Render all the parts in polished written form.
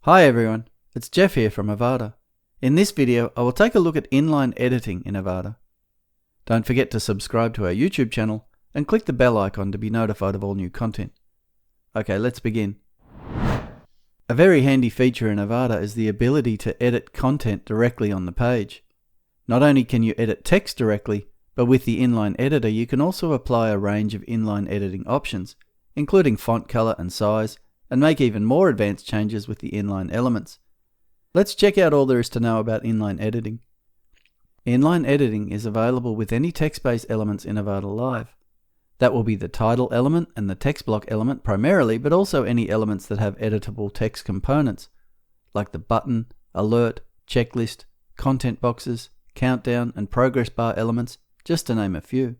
Hi everyone, it's Jeff here from Avada. In this video, I will take a look at inline editing in Avada. Don't forget to subscribe to our YouTube channel and click the bell icon to be notified of all new content. Okay, let's begin. A very handy feature in Avada is the ability to edit content directly on the page. Not only can you edit text directly, but with the inline editor you can also apply a range of inline editing options, including font color and size, and make even more advanced changes with the inline elements. Let's check out all there is to know about inline editing. Inline editing is available with any text-based elements in Avada Live. That will be the title element and the text block element primarily, but also any elements that have editable text components, like the button, alert, checklist, content boxes, countdown, and progress bar elements, just to name a few.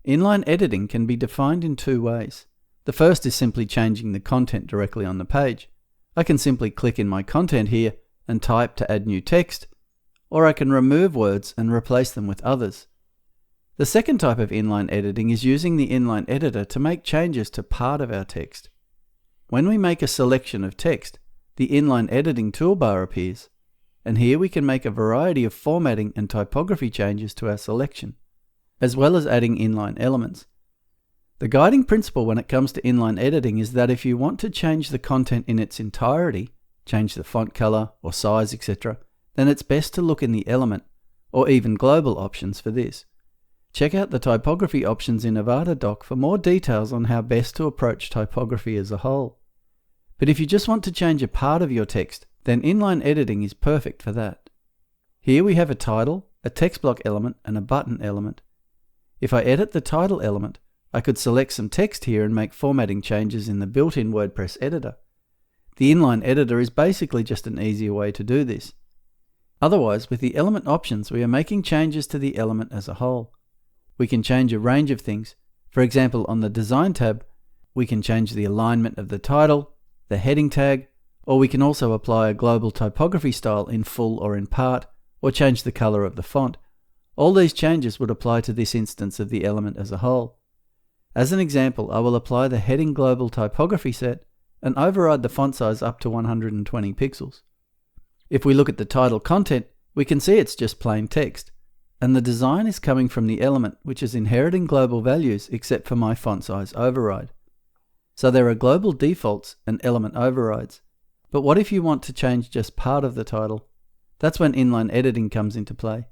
Inline editing can be defined in two ways. The first is simply changing the content directly on the page. I can simply click in my content here and type to add new text, or I can remove words and replace them with others. The second type of inline editing is using the inline editor to make changes to part of our text. When we make a selection of text, the inline editing toolbar appears, and here we can make a variety of formatting and typography changes to our selection, as well as adding inline elements. The guiding principle when it comes to inline editing is that if you want to change the content in its entirety, change the font color or size, etc., then it's best to look in the element or even global options for this. Check out the typography options in Avada doc for more details on how best to approach typography as a whole. But if you just want to change a part of your text, then inline editing is perfect for that. Here we have a title, a text block element, and a button element. If I edit the title element, I could select some text here and make formatting changes in the built-in WordPress editor. The inline editor is basically just an easier way to do this. Otherwise, with the element options, we are making changes to the element as a whole. We can change a range of things. For example, on the Design tab, we can change the alignment of the title, the heading tag, or we can also apply a global typography style in full or in part, or change the color of the font. All these changes would apply to this instance of the element as a whole. As an example, I will apply the heading global typography set and override the font size up to 120 pixels. If we look at the title content, we can see it's just plain text, and the design is coming from the element, which is inheriting global values except for my font size override. So there are global defaults and element overrides. But what if you want to change just part of the title? That's when inline editing comes into play.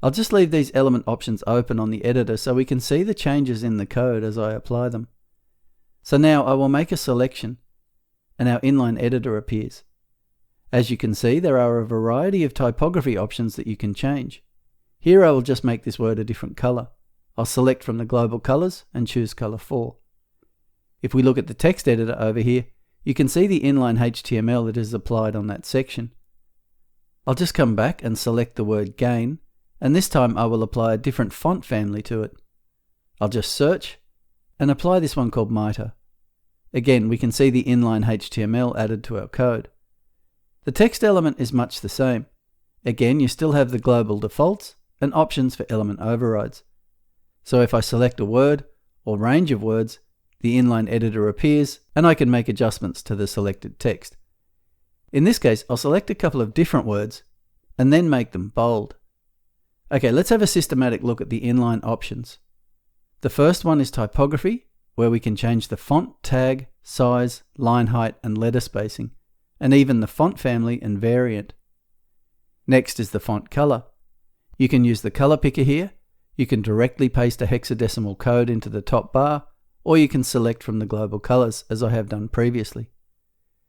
I'll just leave these element options open on the editor so we can see the changes in the code as I apply them. So now I will make a selection, and our inline editor appears. As you can see, there are a variety of typography options that you can change. Here I will just make this word a different color. I'll select from the global colors and choose color 4. If we look at the text editor over here, you can see the inline HTML that is applied on that section. I'll just come back and select the word gain, and this time I will apply a different font family to it. I'll just search and apply this one called Mitre. Again, we can see the inline HTML added to our code. The text element is much the same. Again, you still have the global defaults and options for element overrides. So if I select a word or range of words, the inline editor appears and I can make adjustments to the selected text. In this case, I'll select a couple of different words and then make them bold. Okay, let's have a systematic look at the inline options. The first one is typography, where we can change the font tag, size, line height, and letter spacing, and even the font family and variant. Next is the font color. You can use the color picker here. You can directly paste a hexadecimal code into the top bar, or you can select from the global colors, as I have done previously.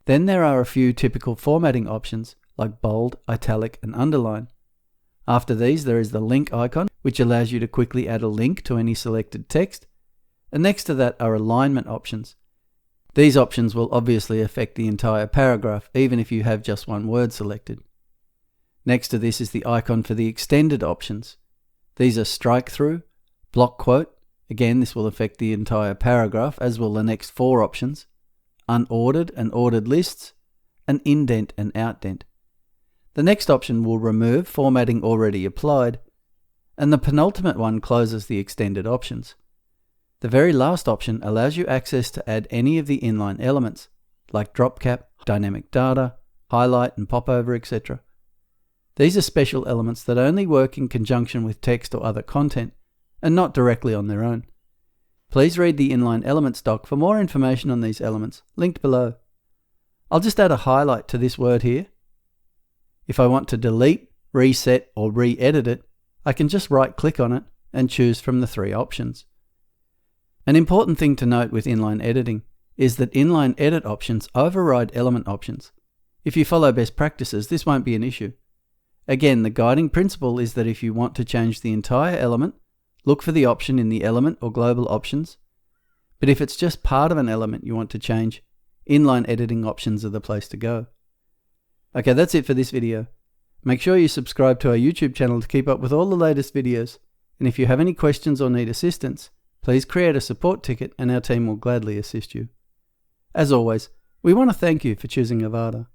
Then there are a few typical formatting options, like bold, italic, and underline. After these, there is the link icon, which allows you to quickly add a link to any selected text. And next to that are alignment options. These options will obviously affect the entire paragraph, even if you have just one word selected. Next to this is the icon for the extended options. These are strike through, block quote. Again, this will affect the entire paragraph, as will the next 4 options. Unordered and ordered lists, and indent and outdent. The next option will remove formatting already applied, and the penultimate one closes the extended options. The very last option allows you access to add any of the inline elements, like drop cap, dynamic data, highlight and popover, etc. These are special elements that only work in conjunction with text or other content, and not directly on their own. Please read the Inline Elements doc for more information on these elements, linked below. I'll just add a highlight to this word here. If I want to delete, reset, or re-edit it, I can just right-click on it and choose from the 3 options. An important thing to note with inline editing is that inline edit options override element options. If you follow best practices, this won't be an issue. Again, the guiding principle is that if you want to change the entire element, look for the option in the element or global options. But if it's just part of an element you want to change, inline editing options are the place to go. Okay, that's it for this video. Make sure you subscribe to our YouTube channel to keep up with all the latest videos. And if you have any questions or need assistance, please create a support ticket and our team will gladly assist you. As always, we want to thank you for choosing Avada.